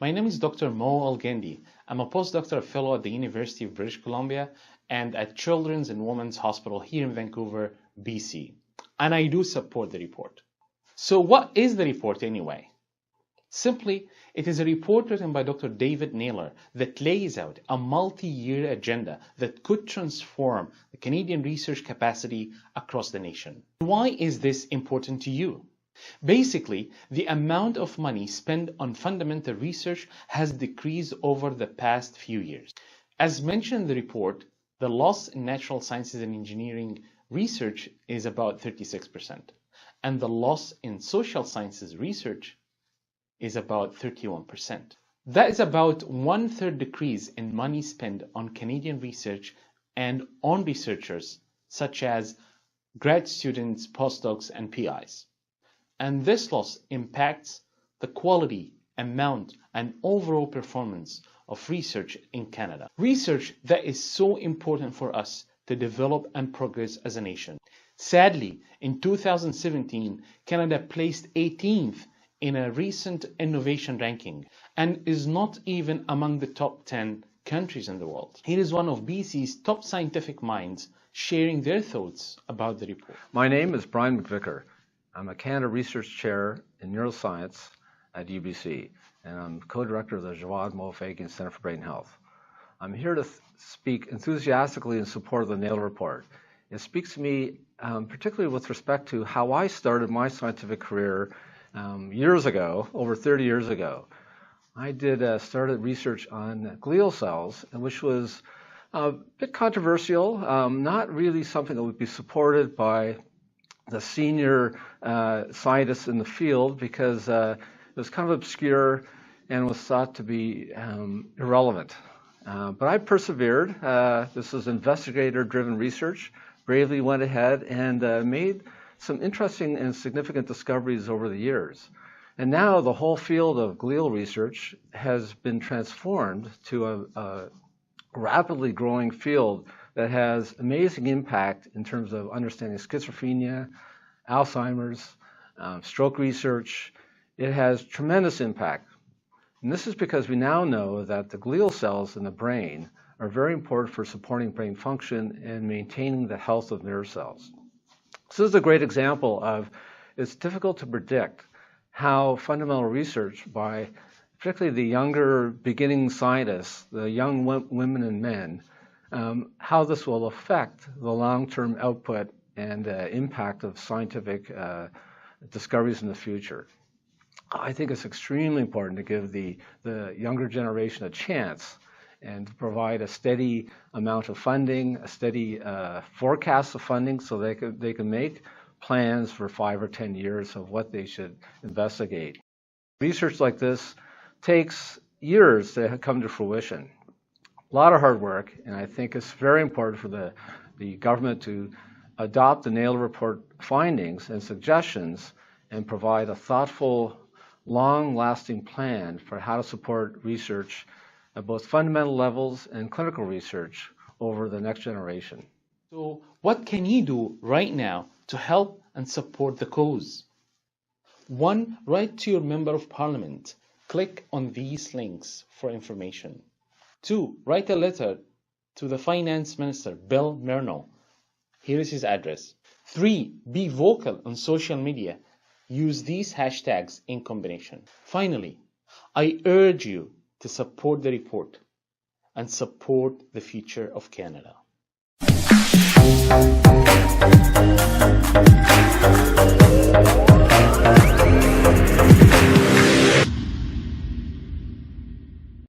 My name is Dr. Mowafaghian. I'm a postdoctoral fellow at the University of British Columbia and at Children's and Women's Hospital here in Vancouver, BC. And I do support the report. So what is the report anyway? Simply, it is a report written by Dr. Naylor that lays out a multi-year agenda that could transform the Canadian research capacity across the nation. Why is this important to you? Basically, the amount of money spent on fundamental research has decreased over the past few years. As mentioned in the report, the loss in natural sciences and engineering research is about 36%, and the loss in social sciences research is about 31%. That is about 1/3 decrease in money spent on Canadian research and on researchers such as grad students, postdocs, and PIs. And this loss impacts the quality, amount, and overall performance of research in Canada. Research that is so important for us to develop and progress as a nation. Sadly, in 2017, Canada placed 18th in a recent innovation ranking and is not even among the top 10 countries in the world. Here is one of BC's top scientific minds sharing their thoughts about the report. My name is Brian MacVicar. I'm a Canada Research Chair in Neuroscience at UBC, and I'm co-director of the Djavad Mowafaghian Center for Brain Health. I'm here to speak enthusiastically in support of the Naylor report. It speaks to me particularly with respect to how I started my scientific career years ago, over 30 years ago. I started research on glial cells, which was a bit controversial, not really something that would be supported by the senior scientists in the field because it was kind of obscure and was thought to be irrelevant. But I persevered. This was investigator-driven research, bravely went ahead and made some interesting and significant discoveries over the years. And now the whole field of glial research has been transformed to a rapidly growing field that has amazing impact in terms of understanding schizophrenia, Alzheimer's, stroke research. It has tremendous impact. And this is because we now know that the glial cells in the brain are very important for supporting brain function and maintaining the health of nerve cells. This is a great example of it's difficult to predict how fundamental research by particularly the younger beginning scientists, the young women and men, how this will affect the long-term output and impact of scientific discoveries in the future. I think it's extremely important to give the younger generation a chance and to provide a steady amount of funding, a steady forecast of funding so they can make plans for 5 or 10 years of what they should investigate. Research like this takes years to come to fruition. A lot of hard work, and I think it's very important for the government to adopt the Naylor report findings and suggestions and provide a thoughtful, long-lasting plan for how to support research at both fundamental levels and clinical research over the next generation. So what can you do right now to help and support the cause? 1. Write to your Member of Parliament. Click on these links for information. 2. Write a letter to the Finance Minister, Bill Murno. Here is his address. 3. Be vocal on social media. Use these hashtags in combination. Finally, I urge you to support the report and support the future of Canada.